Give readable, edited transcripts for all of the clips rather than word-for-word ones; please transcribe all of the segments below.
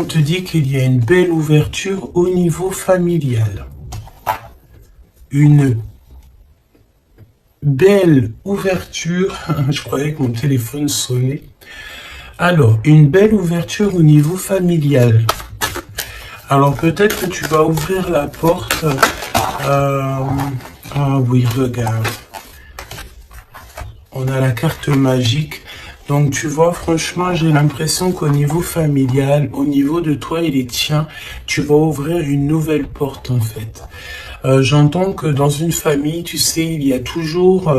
On te dit qu'il y a une belle ouverture au niveau familial. Une belle ouverture. Je croyais que mon téléphone sonnait. Alors, une belle ouverture au niveau familial. Alors, peut-être que tu vas ouvrir la porte. Ah oui, regarde. On a la carte magique. Donc, tu vois, franchement, j'ai l'impression qu'au niveau familial, au niveau de toi et les tiens, tu vas ouvrir une nouvelle porte, en fait. J'entends que dans une famille, tu sais, il y a toujours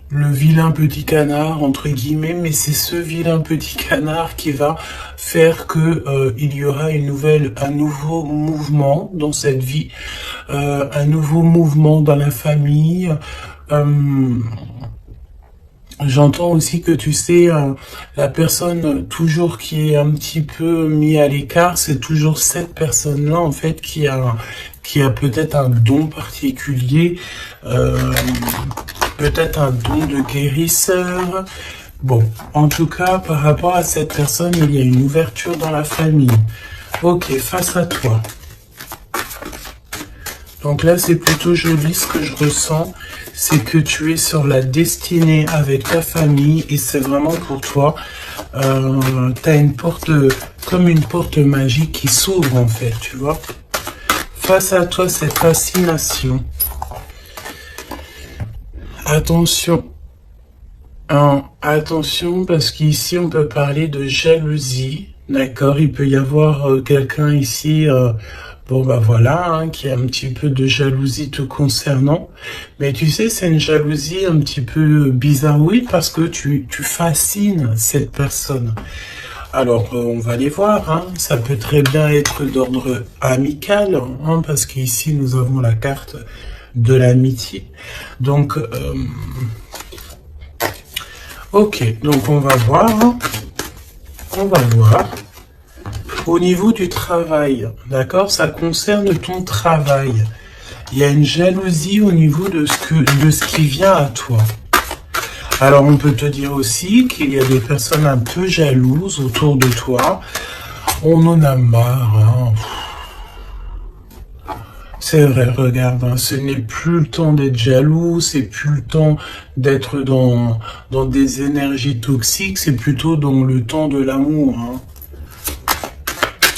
le vilain petit canard, entre guillemets, mais c'est ce vilain petit canard qui va faire que il y aura un nouveau mouvement dans cette vie, un nouveau mouvement dans la famille. J'entends aussi que tu sais, la personne toujours qui est un petit peu mis à l'écart, c'est toujours cette personne-là en fait qui a peut-être un don particulier, peut-être un don de guérisseur. Bon, en tout cas, par rapport à cette personne, il y a une ouverture dans la famille. Ok, face à toi. Donc là, c'est plutôt joli ce que je ressens. C'est que tu es sur la destinée avec ta famille et c'est vraiment pour toi. Tu as une porte, comme une porte magique qui s'ouvre en fait, tu vois. Face à toi, cette fascination. Attention. Attention, parce qu'ici, on peut parler de jalousie. D'accord, il peut y avoir quelqu'un ici... Bon, bah voilà, hein, qui a un petit peu de jalousie te concernant. Mais tu sais, c'est une jalousie un petit peu bizarre, oui, parce que tu fascines cette personne. Alors, on va les voir, hein. Ça peut très bien être d'ordre amical, hein, parce qu'ici, nous avons la carte de l'amitié. Donc, ok, donc on va voir, hein. On va voir. Au niveau du travail, d'accord, ça concerne ton travail. Il y a une jalousie au niveau de ce qui vient à toi. Alors, on peut te dire aussi qu'il y a des personnes un peu jalouses autour de toi. On en a marre, hein. C'est vrai, regarde, hein, ce n'est plus le temps d'être jaloux, c'est plus le temps d'être dans des énergies toxiques, c'est plutôt dans le temps de l'amour, hein.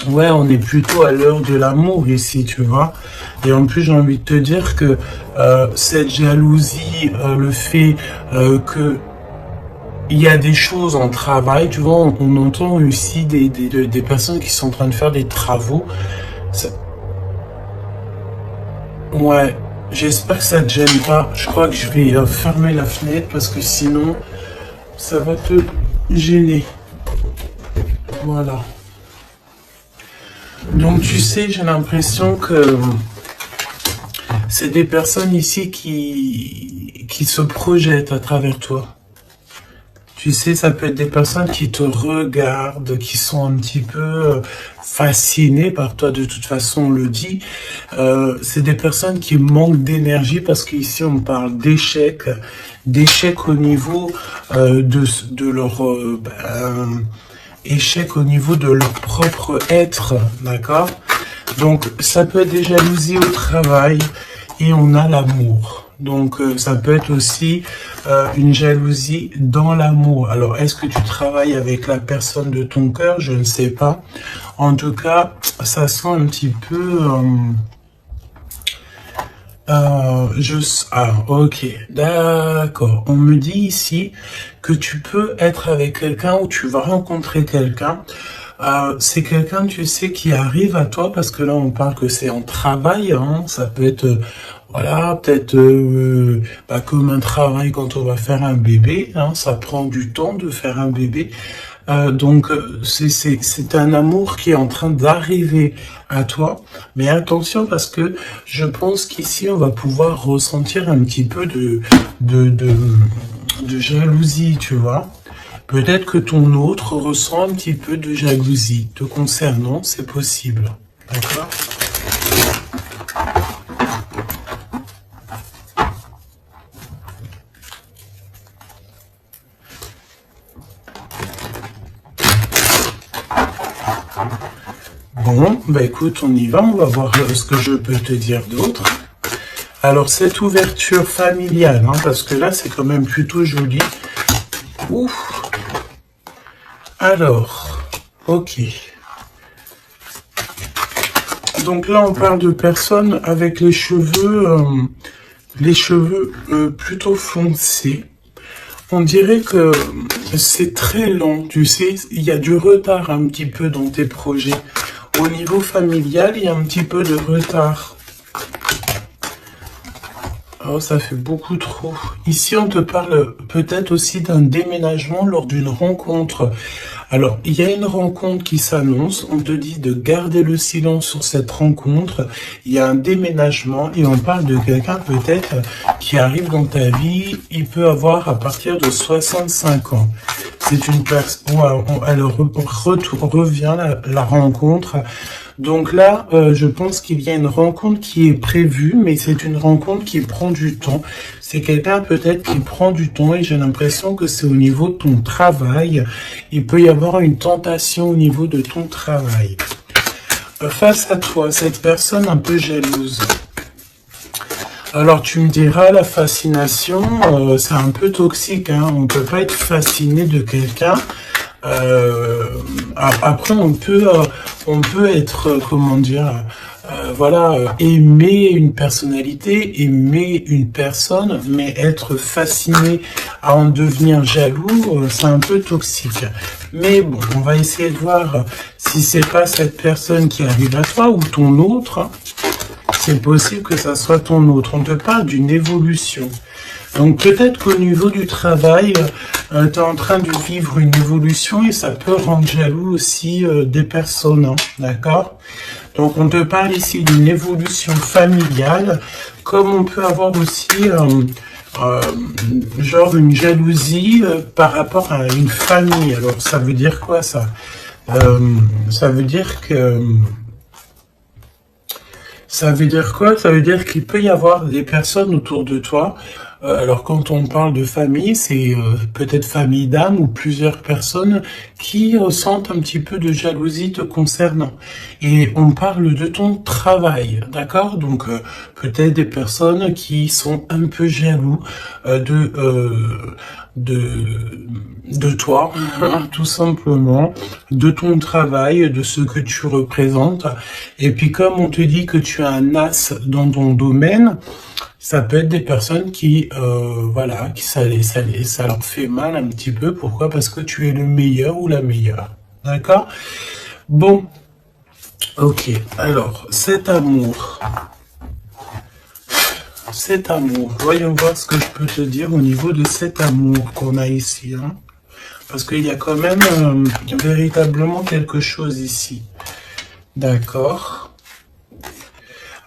Ouais, on est plutôt à l'heure de l'amour ici, tu vois. Et en plus, j'ai envie de te dire que cette jalousie, le fait que il y a des choses en travail, tu vois, on entend aussi des personnes qui sont en train de faire des travaux. Ouais, j'espère que ça te gêne pas. Je crois que je vais fermer la fenêtre parce que sinon, ça va te gêner. Voilà. Donc tu sais, j'ai l'impression que c'est des personnes ici qui se projettent à travers toi. Tu sais, ça peut être des personnes qui te regardent, qui sont un petit peu fascinées par toi, de toute façon, on le dit. C'est des personnes qui manquent d'énergie parce qu'ici, on parle d'échecs au niveau de leur... échec au niveau de leur propre être, d'accord? Donc, ça peut être des jalousies au travail et on a l'amour. Donc, ça peut être aussi une jalousie dans l'amour. Alors, est-ce que tu travailles avec la personne de ton cœur? Je ne sais pas. En tout cas, ça sent un petit peu... ok, d'accord. On me dit ici que tu peux être avec quelqu'un ou tu vas rencontrer quelqu'un. C'est quelqu'un, tu sais, qui arrive à toi parce que là, on parle que c'est en travail, hein. Ça peut être, voilà, peut-être comme un travail quand on va faire un bébé, hein. Ça prend du temps de faire un bébé. Donc, c'est un amour qui est en train d'arriver à toi. Mais attention parce que je pense qu'ici, on va pouvoir ressentir un petit peu de jalousie, tu vois. Peut-être que ton autre ressent un petit peu de jalousie te concernant, c'est possible. D'accord ? Bon, bah écoute, on y va, on va voir ce que je peux te dire d'autre. Alors, cette ouverture familiale, hein, parce que là, c'est quand même plutôt joli. Ouf. Alors, ok. Donc là, on parle de personnes avec les cheveux plutôt foncés. On dirait que c'est très lent, tu sais, il y a du retard un petit peu dans tes projets. Au niveau familial, il y a un petit peu de retard. Oh, ça fait beaucoup trop. Ici, on te parle peut-être aussi d'un déménagement lors d'une rencontre. Alors, il y a une rencontre qui s'annonce. On te dit de garder le silence sur cette rencontre. Il y a un déménagement et on parle de quelqu'un peut-être qui arrive dans ta vie. Il peut avoir à partir de 65 ans. C'est une personne. Alors, revient la rencontre. Donc là, je pense qu'il y a une rencontre qui est prévue, mais c'est une rencontre qui prend du temps. C'est quelqu'un peut-être qui prend du temps et j'ai l'impression que c'est au niveau de ton travail. Il peut y avoir une tentation au niveau de ton travail. Face à toi, cette personne un peu jalouse. Alors tu me diras, la fascination, c'est un peu toxique, hein. On ne peut pas être fasciné de quelqu'un. Après, on peut être, comment dire, voilà, aimer une personnalité, aimer une personne, mais être fasciné à en devenir jaloux, c'est un peu toxique. Mais bon, on va essayer de voir si c'est pas cette personne qui arrive à toi ou ton autre. C'est possible que ça soit ton autre. On te parle d'une évolution. Donc peut-être qu'au niveau du travail, tu es en train de vivre une évolution et ça peut rendre jaloux aussi des personnes, hein, d'accord? Donc on te parle ici d'une évolution familiale, comme on peut avoir aussi genre une jalousie par rapport à une famille. Alors ça veut dire quoi ça? Ça veut dire que... Ça veut dire quoi? Ça veut dire qu'il peut y avoir des personnes autour de toi. Alors quand on parle de famille, c'est peut-être famille d'âme ou plusieurs personnes qui ressentent un petit peu de jalousie te concernant. Et on parle de ton travail, d'accord? Donc peut-être des personnes qui sont un peu jaloux de toi, tout simplement, de ton travail, de ce que tu représentes. Et puis comme on te dit que tu as un as dans ton domaine, ça peut être des personnes qui, voilà, qui ça leur fait mal un petit peu. Pourquoi? Parce que tu es le meilleur ou la meilleure. D'accord? Bon, ok. Alors, cet amour, voyons voir ce que je peux te dire au niveau de cet amour qu'on a ici. Hein. Parce qu'il y a quand même véritablement quelque chose ici. D'accord?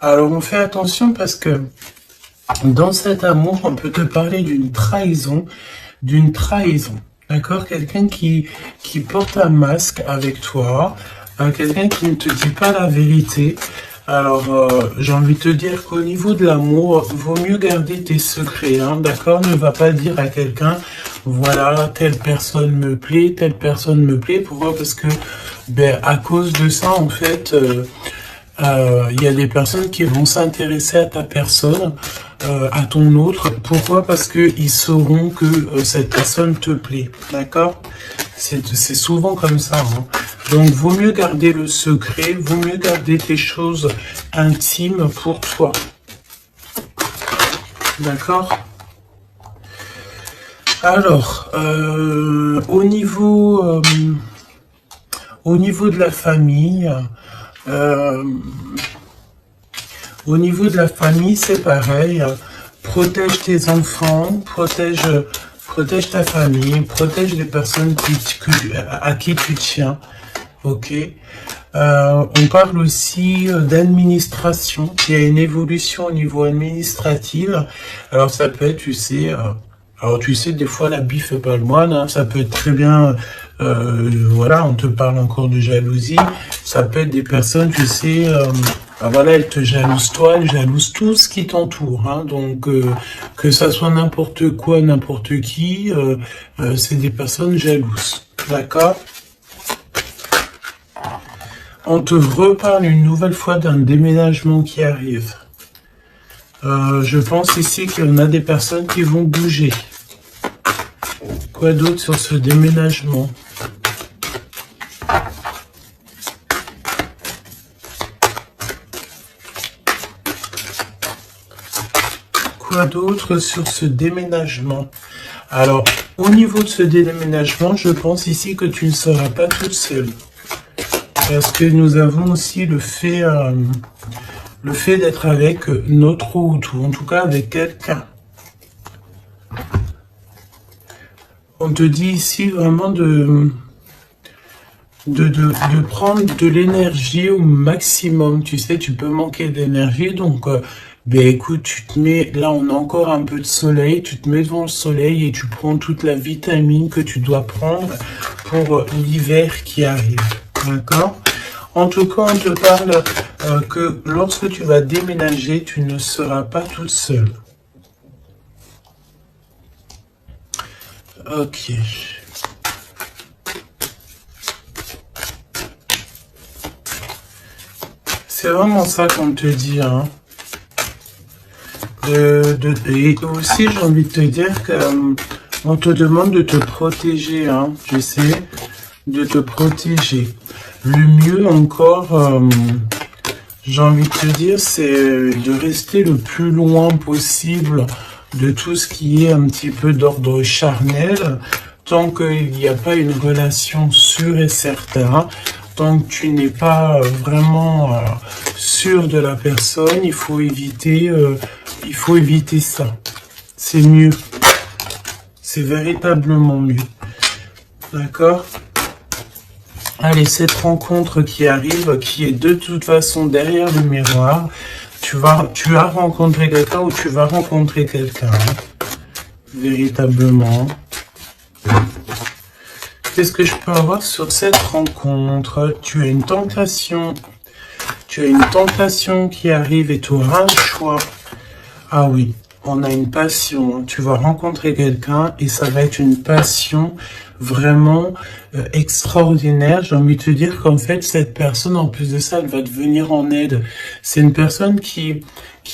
Alors, on fait attention parce que dans cet amour, on peut te parler d'une trahison, d'accord? Quelqu'un qui porte un masque avec toi, quelqu'un qui ne te dit pas la vérité. Alors, j'ai envie de te dire qu'au niveau de l'amour, vaut mieux garder tes secrets, hein, d'accord? Ne va pas dire à quelqu'un, voilà, telle personne me plaît, telle personne me plaît. Pourquoi? Parce que, ben, à cause de ça, en fait, il y a des personnes qui vont s'intéresser à ta personne, à ton autre. Pourquoi? Parce que ils sauront que cette personne te plaît, d'accord? C'est souvent comme ça. Hein. Donc, vaut mieux garder le secret, vaut mieux garder tes choses intimes pour toi. D'accord? Alors, au niveau de la famille, c'est pareil. Protège tes enfants, protège ta famille, protège les personnes à qui tu tiens. Ok. On parle aussi d'administration. Il y a une évolution au niveau administratif. Alors ça peut être, tu sais, des fois l'habit fait pas le moine. Hein, ça peut être très bien. Voilà, on te parle encore de jalousie. Ça peut être des personnes, tu sais. Voilà, elles te jalousent toi, elles jalousent tout ce qui t'entoure. Hein, donc, que ça soit n'importe quoi, n'importe qui, c'est des personnes jalouses. D'accord? On te reparle une nouvelle fois d'un déménagement qui arrive. Je pense ici qu'il y en a des personnes qui vont bouger. Quoi d'autre sur ce déménagement? Quoi d'autre sur ce déménagement? Alors, au niveau de ce déménagement, je pense ici que tu ne seras pas toute seule. Parce que nous avons aussi le fait d'être avec notre route, ou en tout cas avec quelqu'un. On te dit ici vraiment de prendre de l'énergie au maximum. Tu sais, tu peux manquer d'énergie, donc ben écoute, tu te mets, là on a encore un peu de soleil, tu te mets devant le soleil et tu prends toute la vitamine que tu dois prendre pour l'hiver qui arrive. D'accord? En tout cas, on te parle que lorsque tu vas déménager, tu ne seras pas toute seule. Ok. C'est vraiment ça qu'on te dit, hein. Et aussi, j'ai envie de te dire que on te demande de te protéger, hein, tu sais, de te protéger. Le mieux encore, j'ai envie de te dire, c'est de rester le plus loin possible de tout ce qui est un petit peu d'ordre charnel, tant qu'il n'y a pas une relation sûre et certaine. Tant que tu n'es pas vraiment sûr de la personne, il faut éviter ça. C'est mieux. C'est véritablement mieux. D'accord? Allez, cette rencontre qui arrive, qui est de toute façon derrière le miroir, tu as rencontré quelqu'un ou tu vas rencontrer quelqu'un. Hein, véritablement. Qu'est-ce que je peux avoir sur cette rencontre? Tu as une tentation. Tu as une tentation qui arrive et tu auras un choix. Ah oui, on a une passion. Tu vas rencontrer quelqu'un et ça va être une passion vraiment extraordinaire. J'ai envie de te dire qu'en fait, cette personne, en plus de ça, elle va te venir en aide. C'est une personne qui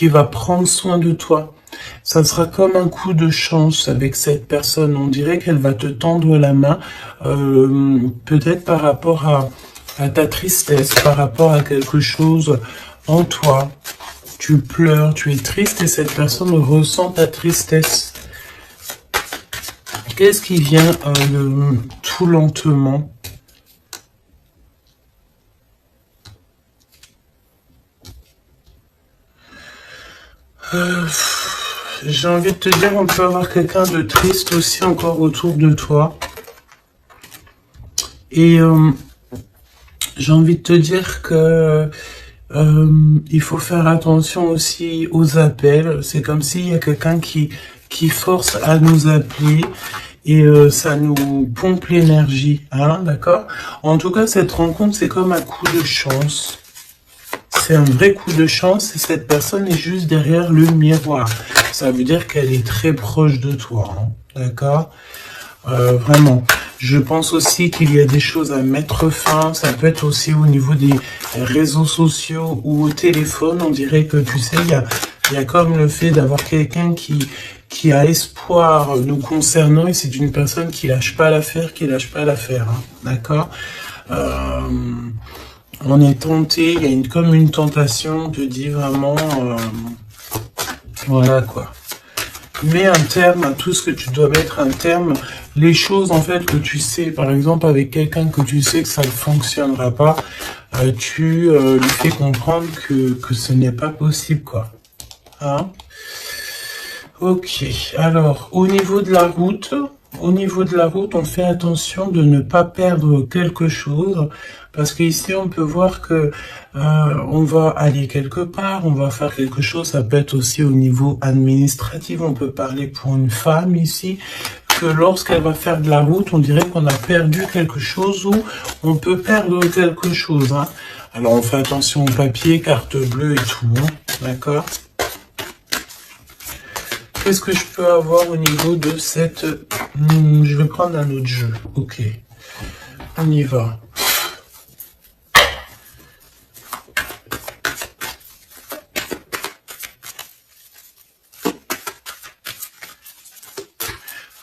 va prendre soin de toi. Ça sera comme un coup de chance avec cette personne. On dirait qu'elle va te tendre la main, peut-être par rapport à ta tristesse, par rapport à quelque chose en toi. Tu pleures, tu es triste et cette personne ressent ta tristesse. Qu'est-ce qui vient tout lentement? J'ai envie de te dire, on peut avoir quelqu'un de triste aussi encore autour de toi. Et j'ai envie de te dire que il faut faire attention aussi aux appels. C'est comme s'il y a quelqu'un qui force à nous appeler et ça nous pompe l'énergie, hein, d'accord? En tout cas, cette rencontre, c'est comme un coup de chance. C'est un vrai coup de chance et cette personne est juste derrière le miroir. Ça veut dire qu'elle est très proche de toi, hein, d'accord? Vraiment. Je pense aussi qu'il y a des choses à mettre fin. Ça peut être aussi au niveau des réseaux sociaux ou au téléphone. On dirait que, tu sais, il y a comme le fait d'avoir quelqu'un qui a espoir nous concernant et c'est une personne qui lâche pas l'affaire, hein, d'accord? On est tenté, il y a comme une tentation, on te dit vraiment, voilà quoi. Mets un terme à tout ce que tu dois mettre un terme. Les choses en fait que tu sais, par exemple avec quelqu'un que tu sais que ça ne fonctionnera pas, tu lui fais comprendre que ce n'est pas possible quoi. Hein? Ok, alors au niveau de la route, on fait attention de ne pas perdre quelque chose, parce qu'ici on peut voir que on va aller quelque part, on va faire quelque chose, ça peut être aussi au niveau administratif, on peut parler pour une femme ici, que lorsqu'elle va faire de la route, on dirait qu'on a perdu quelque chose ou on peut perdre quelque chose. Hein. Alors on fait attention au papier, carte bleue et tout, hein, d'accord? Qu'est-ce que je peux avoir au niveau de cette... je vais prendre un autre jeu. Ok. On y va.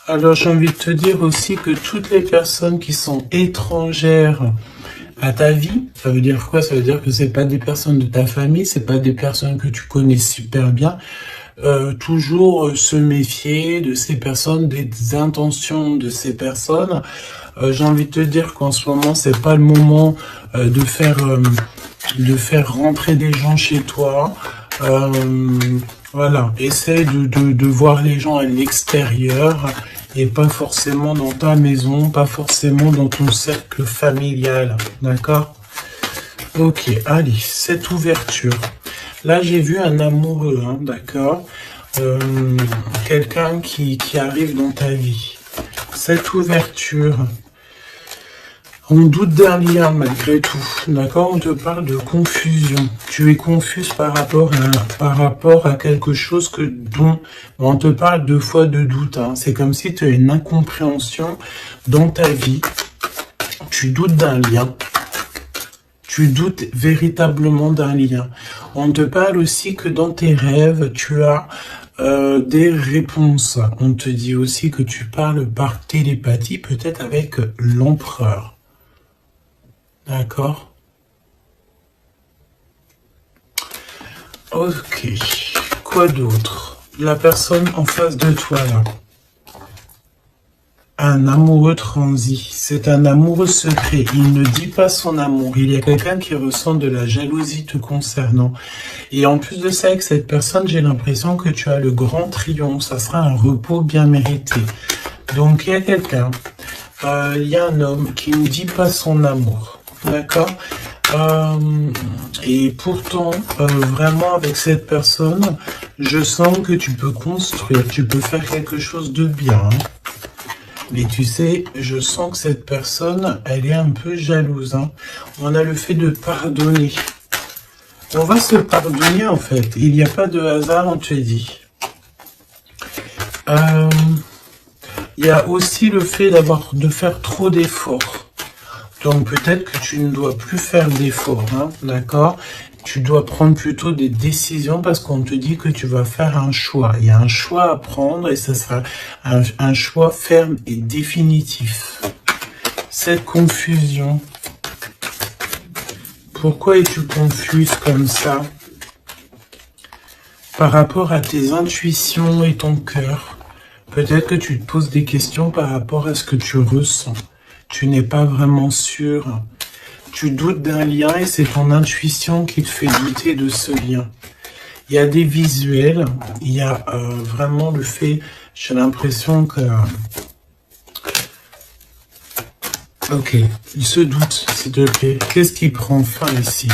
Alors, j'ai envie de te dire aussi que toutes les personnes qui sont étrangères à ta vie, ça veut dire quoi? Ça veut dire que c'est pas des personnes de ta famille, c'est pas des personnes que tu connais super bien. Toujours se méfier de ces personnes, des intentions de ces personnes. J'ai envie de te dire qu'en ce moment, c'est pas le moment de faire rentrer des gens chez toi. Voilà, essaie de voir les gens à l'extérieur et pas forcément dans ta maison, pas forcément dans ton cercle familial, d'accord? Ok, allez, cette ouverture. Là, j'ai vu un amoureux, hein, d'accord? Quelqu'un qui arrive dans ta vie. Cette ouverture, on doute d'un lien malgré tout, d'accord? On te parle de confusion. Tu es confuse par rapport à quelque chose dont on te parle deux fois de doute. Hein. C'est comme si tu as une incompréhension dans ta vie. Tu doutes d'un lien. Tu doutes véritablement d'un lien. On te parle aussi que dans tes rêves, tu as des réponses. On te dit aussi que tu parles par télépathie, peut-être avec l'empereur. D'accord? Ok. Quoi d'autre? La personne en face de toi, là. Un amoureux transi, c'est un amoureux secret, il ne dit pas son amour, il y a quelqu'un qui ressent de la jalousie te concernant. Et en plus de ça, avec cette personne, j'ai l'impression que tu as le grand triomphe, ça sera un repos bien mérité. Donc il y a quelqu'un, il y a un homme qui ne dit pas son amour, d'accord? Et pourtant, vraiment avec cette personne, je sens que tu peux construire, tu peux faire quelque chose de bien, hein. Mais tu sais, je sens que cette personne, elle est un peu jalouse. Hein. On a le fait de pardonner. On va se pardonner en fait. Il n'y a pas de hasard, on te dit. Il y a aussi le fait de faire trop d'efforts. Donc peut-être que tu ne dois plus faire d'efforts, hein, d'accord? Tu dois prendre plutôt des décisions parce qu'on te dit que tu vas faire un choix. Il y a un choix à prendre et ce sera un choix ferme et définitif. Cette confusion. Pourquoi es-tu confuse comme ça? Par rapport à tes intuitions et ton cœur. Peut-être que tu te poses des questions par rapport à ce que tu ressens. Tu n'es pas vraiment sûr. Tu doutes d'un lien et c'est ton intuition qui te fait douter de ce lien. Il y a des visuels, il y a vraiment le fait, j'ai l'impression que... Ok, il se doute, s'il te plaît. Qu'est-ce qui prend fin ici?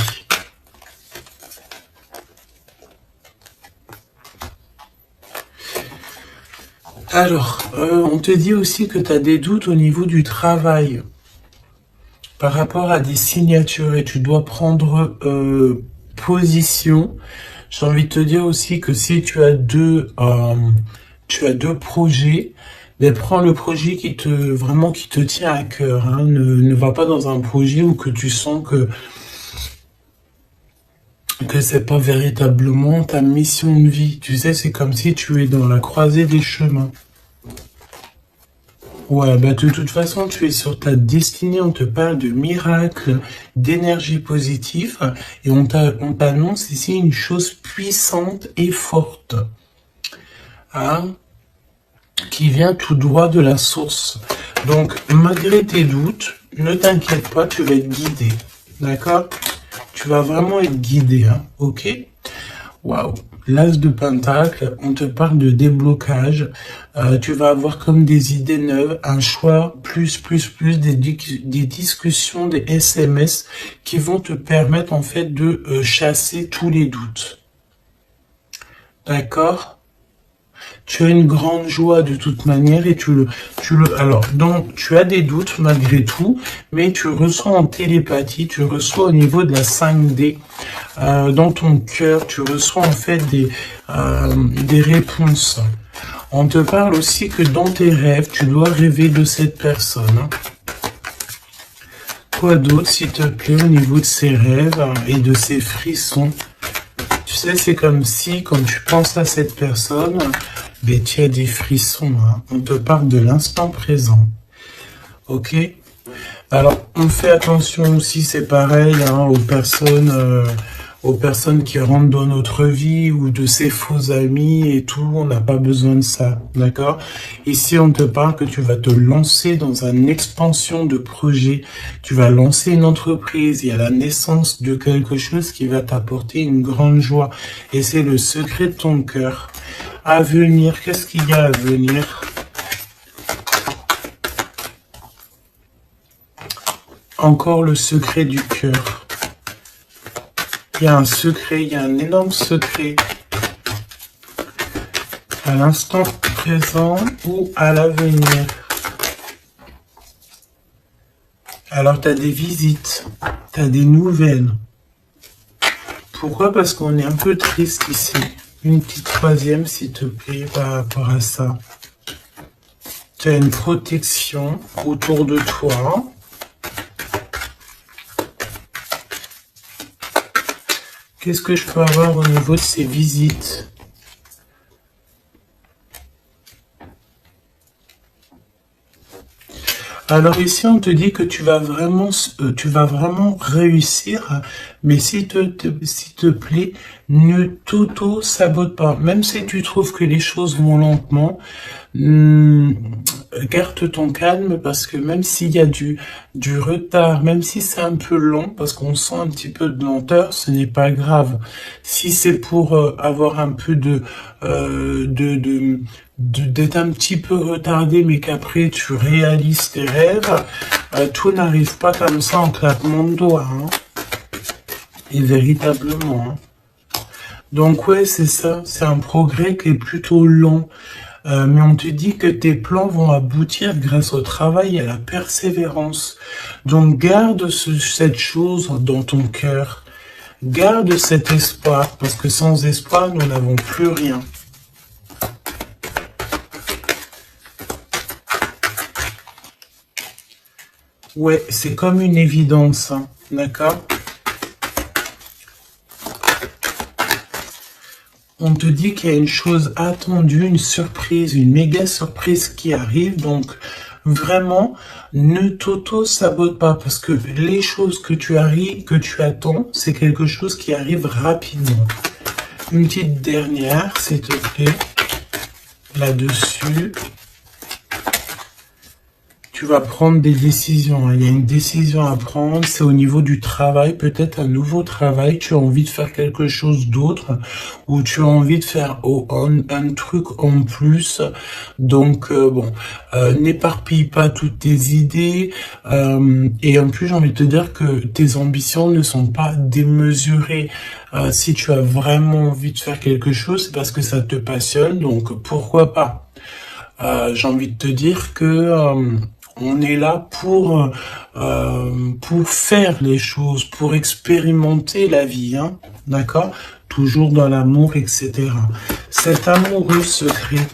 Alors, on te dit aussi que tu as des doutes au niveau du travail. Par rapport à des signatures et tu dois prendre position. J'ai envie de te dire aussi que si tu as deux projets, ben prends le projet qui te tient à cœur. Hein. Ne va pas dans un projet où que tu sens que c'est pas véritablement ta mission de vie. Tu sais, c'est comme si tu es dans la croisée des chemins. Ouais, bah de toute façon, tu es sur ta destinée, on te parle de miracles, d'énergie positive, et on t'annonce ici une chose puissante et forte, hein, qui vient tout droit de la source. Donc, malgré tes doutes, ne t'inquiète pas, tu vas être guidé, d'accord? Tu vas vraiment être guidé, hein, ok? Waouh! L'As de Pentacle, on te parle de déblocage, tu vas avoir comme des idées neuves, un choix, des discussions, des SMS qui vont te permettre en fait de chasser tous les doutes. D'accord? Tu as une grande joie de toute manière et donc tu as des doutes malgré tout, mais tu ressens en télépathie, tu reçois au niveau de la 5D, dans ton cœur, tu reçois en fait des réponses. On te parle aussi que dans tes rêves, tu dois rêver de cette personne. Hein. Quoi d'autre, s'il te plaît, au niveau de ces rêves et de ces frissons? Tu sais, c'est comme si, quand tu penses à cette personne, Mais tu as des frissons, hein. On te parle de l'instant présent. Ok? Alors, on fait attention aussi, c'est pareil, hein, aux personnes qui rentrent dans notre vie ou de ces faux amis et tout. On n'a pas besoin de ça, d'accord? Ici, on te parle que tu vas te lancer dans une expansion de projet. Tu vas lancer une entreprise. Il y a la naissance de quelque chose qui va t'apporter une grande joie. Et c'est le secret de ton cœur. À venir, qu'est-ce qu'il y a à venir? Encore le secret du cœur. Il y a un secret, il y a un énorme secret. À l'instant présent ou à l'avenir. Alors, tu as des visites, tu as des nouvelles. Pourquoi? Parce qu'on est un peu triste ici. Une petite troisième, s'il te plaît, par rapport à ça. Tu as une protection autour de toi. Qu'est-ce que je peux avoir au niveau de ces visites? Alors ici, on te dit que tu vas vraiment réussir, mais s'il te plaît, ne t'auto-sabote pas. Même si tu trouves que les choses vont lentement, garde ton calme parce que même s'il y a du retard, même si c'est un peu long, parce qu'on sent un petit peu de lenteur, ce n'est pas grave. Si c'est pour avoir un peu d'être un petit peu retardé, mais qu'après tu réalises tes rêves, tout n'arrive pas comme ça en claquement de doigts, hein. Et véritablement. Hein. Donc ouais, c'est ça, c'est un progrès qui est plutôt lent. Mais on te dit que tes plans vont aboutir grâce au travail et à la persévérance. Donc garde cette chose dans ton cœur. Garde cet espoir, parce que sans espoir, nous n'avons plus rien. Ouais, c'est comme une évidence, hein, d'accord? On te dit qu'il y a une chose attendue, une surprise, une méga surprise qui arrive. Donc, vraiment, ne t'auto-sabote pas parce que les choses que tu attends, c'est quelque chose qui arrive rapidement. Une petite dernière, s'il te plaît, là-dessus. Tu vas prendre des décisions. Hein. Il y a une décision à prendre. C'est au niveau du travail, peut-être un nouveau travail. Tu as envie de faire quelque chose d'autre ou tu as envie de faire un truc en plus. Donc, n'éparpille pas toutes tes idées. Et en plus, j'ai envie de te dire que tes ambitions ne sont pas démesurées. Si tu as vraiment envie de faire quelque chose, c'est parce que ça te passionne. Donc, pourquoi pas? J'ai envie de te dire que... on est là pour faire les choses, pour expérimenter la vie, hein, d'accord? Toujours dans l'amour, etc. Cet amoureux secret,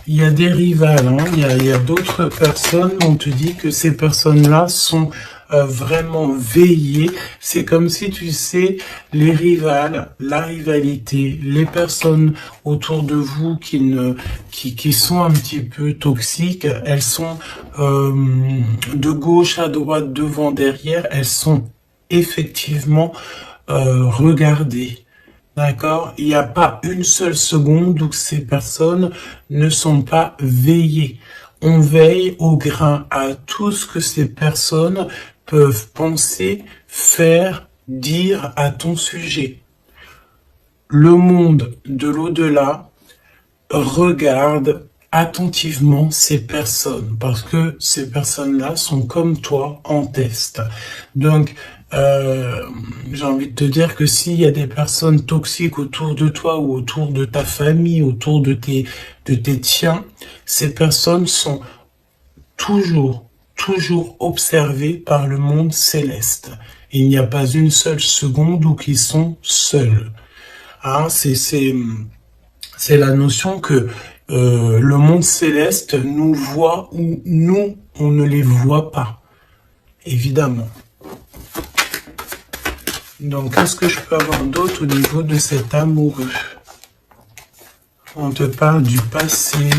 il y a des rivales, hein, il y a d'autres personnes, on te dit que ces personnes-là sont vraiment veillées. C'est comme si, tu sais, les rivales, la rivalité, les personnes autour de vous qui sont un petit peu toxiques, elles sont de gauche à droite, devant, derrière, elles sont effectivement regardées. D'accord? Il n'y a pas une seule seconde où ces personnes ne sont pas veillées. On veille au grain à tout ce que ces personnes peuvent penser, faire, dire à ton sujet. Le monde de l'au-delà regarde attentivement ces personnes parce que ces personnes-là sont comme toi en test. Donc, j'ai envie de te dire que s'il y a des personnes toxiques autour de toi ou autour de ta famille, autour de tes tiens, ces personnes sont toujours observées par le monde céleste. Il n'y a pas une seule seconde où ils sont seuls. Hein, c'est la notion que le monde céleste nous voit ou nous, on ne les voit pas. Évidemment. Donc, qu'est-ce que je peux avoir d'autre au niveau de cet amoureux? On te parle du passé.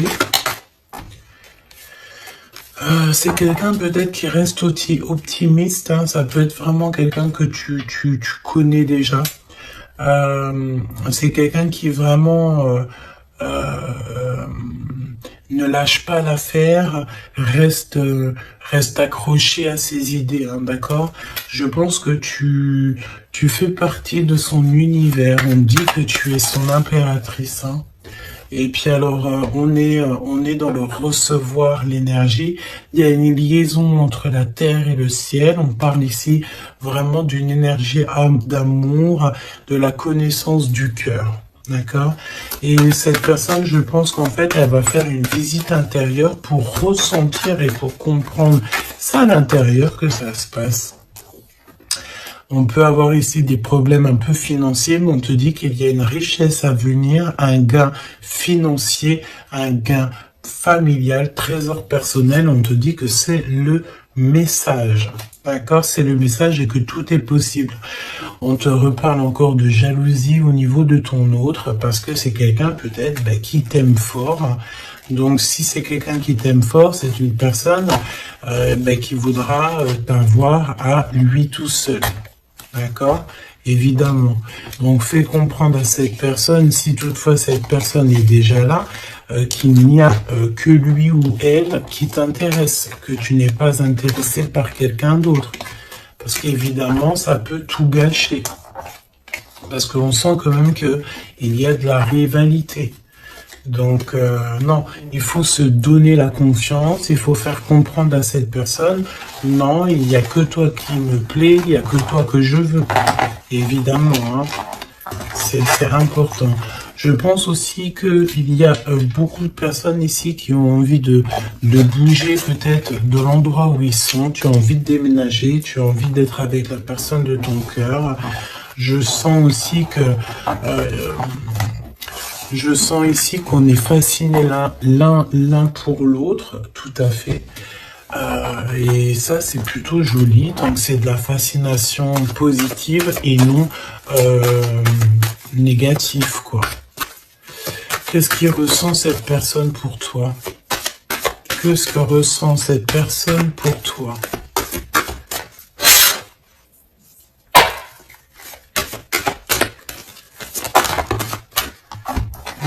C'est quelqu'un peut-être qui reste optimiste. Hein. Ça peut être vraiment quelqu'un que tu connais déjà. C'est quelqu'un qui vraiment ne lâche pas l'affaire, reste accroché à ses idées, hein, d'accord? Je pense que tu fais partie de son univers. On dit que tu es son impératrice, hein. Et puis alors, on est dans le recevoir l'énergie. Il y a une liaison entre la terre et le ciel. On parle ici vraiment d'une énergie d'amour, de la connaissance du cœur. D'accord? Et cette personne, je pense qu'en fait, elle va faire une visite intérieure pour ressentir et pour comprendre ça à l'intérieur que ça se passe. On peut avoir ici des problèmes un peu financiers, mais on te dit qu'il y a une richesse à venir, un gain financier, un gain familial, trésor personnel. On te dit que c'est le message. D'accord? C'est le message et que tout est possible. On te reparle encore de jalousie au niveau de ton autre, parce que c'est quelqu'un peut-être qui t'aime fort. Donc si c'est quelqu'un qui t'aime fort, c'est une personne qui voudra t'avoir à lui tout seul. D'accord? Évidemment. Donc, fais comprendre à cette personne, si toutefois cette personne est déjà là, qu'il n'y a que lui ou elle qui t'intéresse, que tu n'es pas intéressé par quelqu'un d'autre. Parce qu'évidemment, ça peut tout gâcher. Parce qu'on sent quand même qu'il y a de la rivalité. Donc, non, il faut se donner la confiance, il faut faire comprendre à cette personne, non, il n'y a que toi qui me plaît, il n'y a que toi que je veux. Évidemment, hein, c'est important. Je pense aussi qu'il y a beaucoup de personnes ici qui ont envie de bouger peut-être de l'endroit où ils sont, tu as envie de déménager, tu as envie d'être avec la personne de ton cœur. Je sens aussi que... je sens ici qu'on est fascinés l'un pour l'autre, tout à fait. Et ça, c'est plutôt joli. Donc, c'est de la fascination positive et non négative, quoi. Qu'est-ce que ressent cette personne pour toi? Qu'est-ce que ressent cette personne pour toi?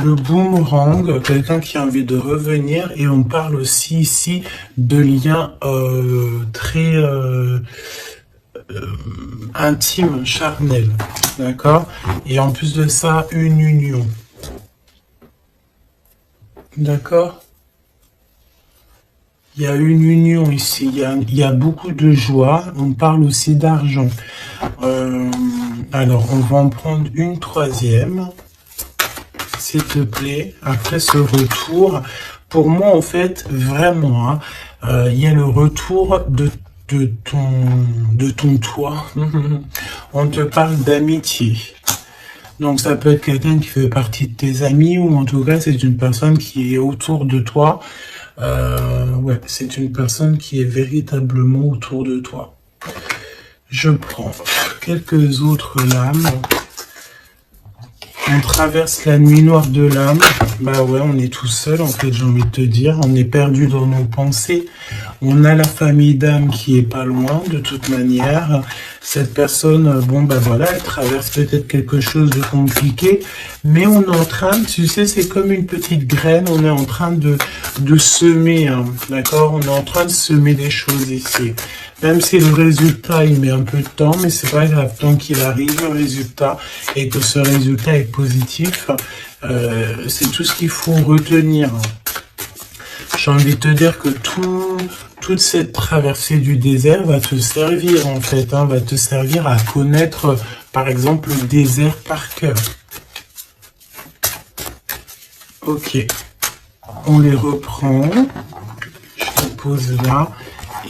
Le boomerang, quelqu'un qui a envie de revenir, et on parle aussi ici de liens très intimes, charnels, d'accord? Et en plus de ça, une union, d'accord? Il y a une union ici, il y a beaucoup de joie, on parle aussi d'argent. Alors, on va en prendre une troisième. S'il te plaît, après ce retour, pour moi, en fait, vraiment, hein, il y a le retour de ton toi. On te parle d'amitié. Donc, ça peut être quelqu'un qui fait partie de tes amis, ou en tout cas, c'est une personne qui est autour de toi. Ouais, c'est une personne qui est véritablement autour de toi. Je prends quelques autres lames. On traverse la nuit noire de l'âme. Bah ouais, on est tout seul, en fait, j'ai envie de te dire. On est perdu dans nos pensées. On a la famille d'âme qui est pas loin, de toute manière. Cette personne, bon, bah voilà, elle traverse peut-être quelque chose de compliqué. Mais on est en train, tu sais, c'est comme une petite graine. On est en train de semer, hein, d'accord? On est en train de semer des choses ici. Même si le résultat, il met un peu de temps, mais c'est pas grave, tant qu'il arrive le résultat et que ce résultat est positif, c'est tout ce qu'il faut retenir. J'ai envie de te dire que toute cette traversée du désert va te servir, en fait, hein, va te servir à connaître, par exemple, le désert par cœur. Ok, on les reprend, je te pose là.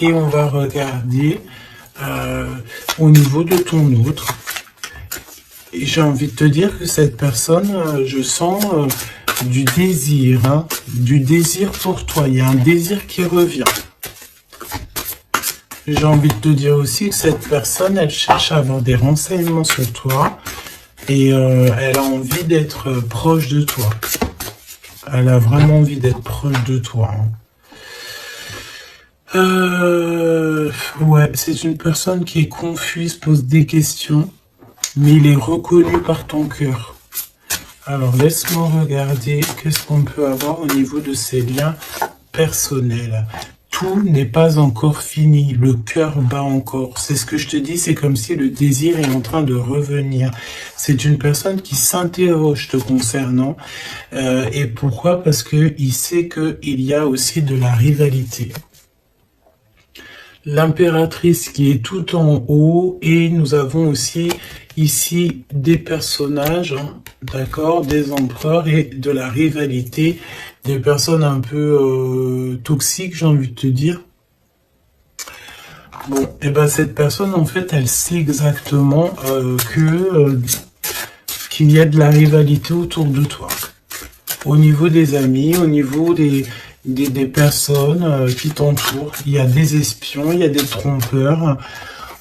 Et on va regarder au niveau de ton autre. Et j'ai envie de te dire que cette personne, je sens du désir, hein, du désir pour toi. Il y a un désir qui revient. J'ai envie de te dire aussi que cette personne, elle cherche à avoir des renseignements sur toi. Et elle a envie d'être proche de toi. Elle a vraiment envie d'être proche de toi. Ouais, c'est une personne qui est confuse, pose des questions, mais il est reconnu par ton cœur. Alors, laisse-moi regarder qu'est-ce qu'on peut avoir au niveau de ces liens personnels. Tout n'est pas encore fini, le cœur bat encore. C'est ce que je te dis, c'est comme si le désir est en train de revenir. C'est une personne qui s'interroge te concernant. Et pourquoi? Parce que il sait qu'il y a aussi de la rivalité. L'impératrice qui est tout en haut, et nous avons aussi ici des personnages, hein, d'accord, des empereurs et de la rivalité, des personnes un peu toxiques, j'ai envie de te dire. Bon, et ben cette personne, en fait, elle sait exactement qu'il y a de la rivalité autour de toi. Au niveau des amis, au niveau des personnes qui t'entourent, il y a des espions, il y a des trompeurs.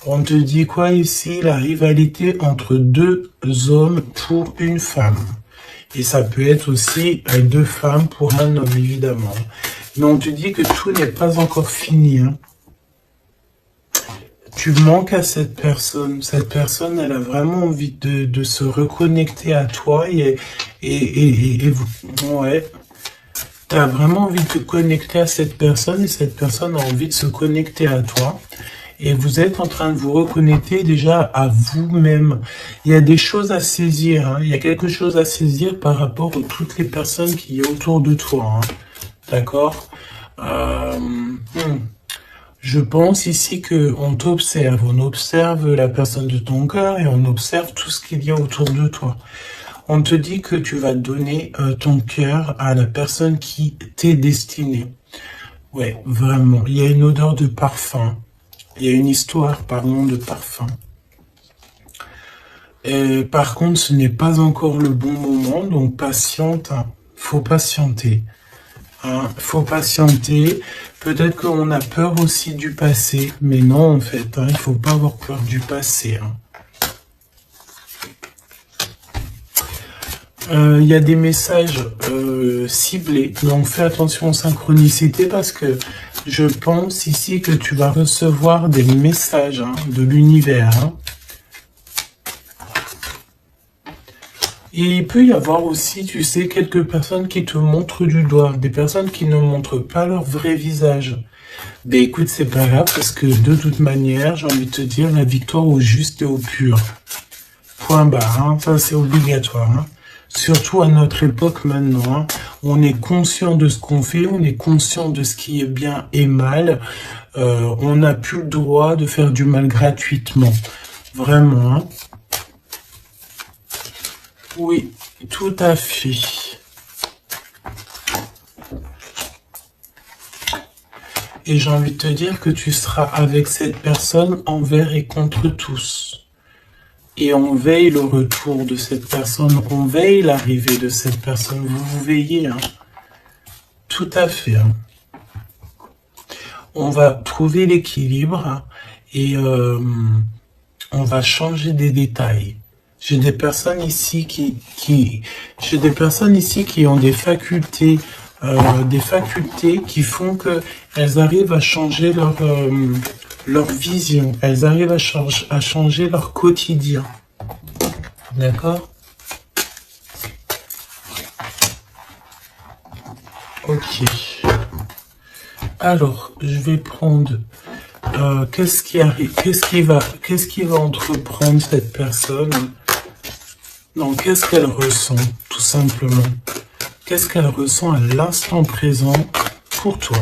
On te dit quoi ici? La rivalité entre deux hommes pour une femme. Et ça peut être aussi deux femmes pour un homme, évidemment. Mais on te dit que tout n'est pas encore fini. Hein. Tu manques à cette personne. Cette personne, elle a vraiment envie de se reconnecter à toi et ouais. Tu as vraiment envie de te connecter à cette personne et cette personne a envie de se connecter à toi. Et vous êtes en train de vous reconnecter déjà à vous-même. Il y a des choses à saisir. Hein. Il y a quelque chose à saisir par rapport à toutes les personnes qui y a autour de toi. Hein. D'accord Je pense ici que on t'observe. On observe la personne de ton cœur et on observe tout ce qu'il y a autour de toi. On te dit que tu vas donner ton cœur à la personne qui t'est destinée. Ouais, vraiment. Il y a une odeur de parfum. Il y a une histoire, pardon, de parfum. Et par contre, ce n'est pas encore le bon moment, donc patiente. Hein. Faut patienter. Hein. Faut patienter. Peut-être qu'on a peur aussi du passé, mais non, en fait. Hein, il faut pas avoir peur du passé. Hein. Il y a des messages ciblés, donc fais attention aux synchronicités parce que je pense ici que tu vas recevoir des messages hein, de l'univers. Hein. Et il peut y avoir aussi, tu sais, quelques personnes qui te montrent du doigt, des personnes qui ne montrent pas leur vrai visage. Ben écoute, c'est pas grave parce que de toute manière, j'ai envie de te dire, la victoire au juste et au pur. Point barre, hein, ça c'est obligatoire. Hein. Surtout à notre époque maintenant, hein, on est conscient de ce qu'on fait, on est conscient de ce qui est bien et mal. On n'a plus le droit de faire du mal gratuitement. Vraiment. Hein. Oui, tout à fait. Et j'ai envie de te dire que tu seras avec cette personne envers et contre tous. Et on veille le retour de cette personne, on veille l'arrivée de cette personne. Vous veillez, hein. Tout à fait. Hein. On va trouver l'équilibre hein, et on va changer des détails. J'ai des personnes ici j'ai des personnes ici qui ont des facultés qui font que elles arrivent à changer leur vision, elles arrivent à changer leur quotidien. D'accord? Ok. Alors, je vais prendre qu'est-ce qui arrive, qu'est-ce qui va entreprendre cette personne? Non, qu'est-ce qu'elle ressent, tout simplement? Qu'est-ce qu'elle ressent à l'instant présent pour toi?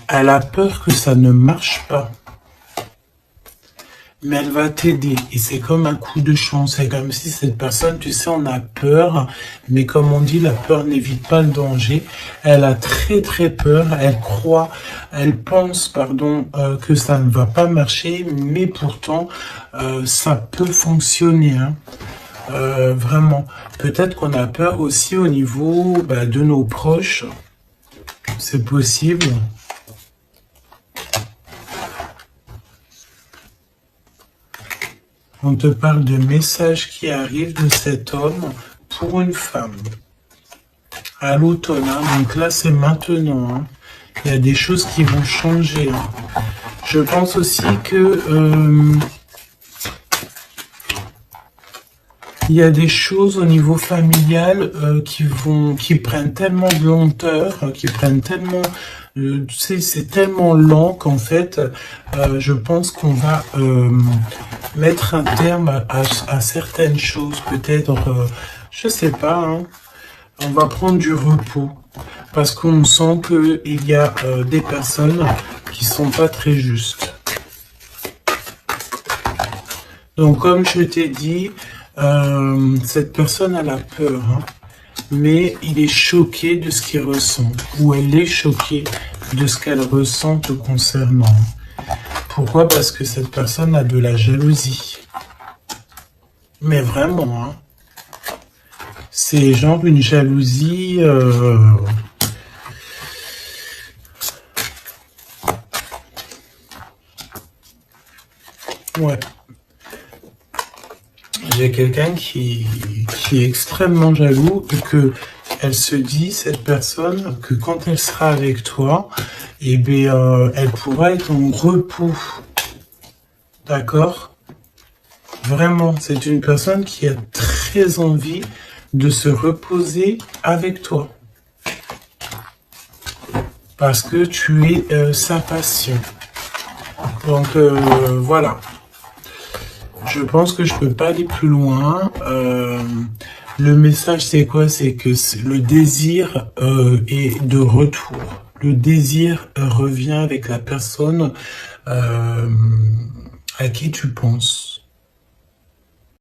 Elle a peur que ça ne marche pas. Mais elle va t'aider. Et c'est comme un coup de chance. C'est comme si cette personne, tu sais, on a peur. Mais comme on dit, la peur n'évite pas le danger. Elle a très très peur. Elle pense, pardon, que ça ne va pas marcher. Mais pourtant, ça peut fonctionner. Hein. Vraiment. Peut-être qu'on a peur aussi au niveau de nos proches. C'est possible. On te parle de messages qui arrivent de cet homme pour une femme. À l'automne, hein. Donc là c'est maintenant. Hein. Il y a des choses qui vont changer. Hein. Je pense aussi que il y a des choses au niveau familial qui prennent tellement de lenteur, qui prennent tellement, tu sais, c'est tellement lent qu'en fait, je pense qu'on va mettre un terme à certaines choses, peut-être, je sais pas. Hein, on va prendre du repos parce qu'on sent que il y a des personnes qui sont pas très justes. Donc, comme je t'ai dit. Cette personne a la peur, hein, mais il est choqué de ce qu'il ressent, ou elle est choquée de ce qu'elle ressent te concernant. Pourquoi? Parce que cette personne a de la jalousie. Mais vraiment, hein, c'est genre une jalousie... Ouais. J'ai quelqu'un qui est extrêmement jaloux et que elle se dit, cette personne, que quand elle sera avec toi, eh bien, elle pourra être en repos. D'accord? Vraiment, c'est une personne qui a très envie de se reposer avec toi. Parce que tu es sa passion. Donc, voilà. Je pense que je peux pas aller plus loin. Le message, c'est quoi? C'est que le désir est de retour. Le désir revient avec la personne à qui tu penses.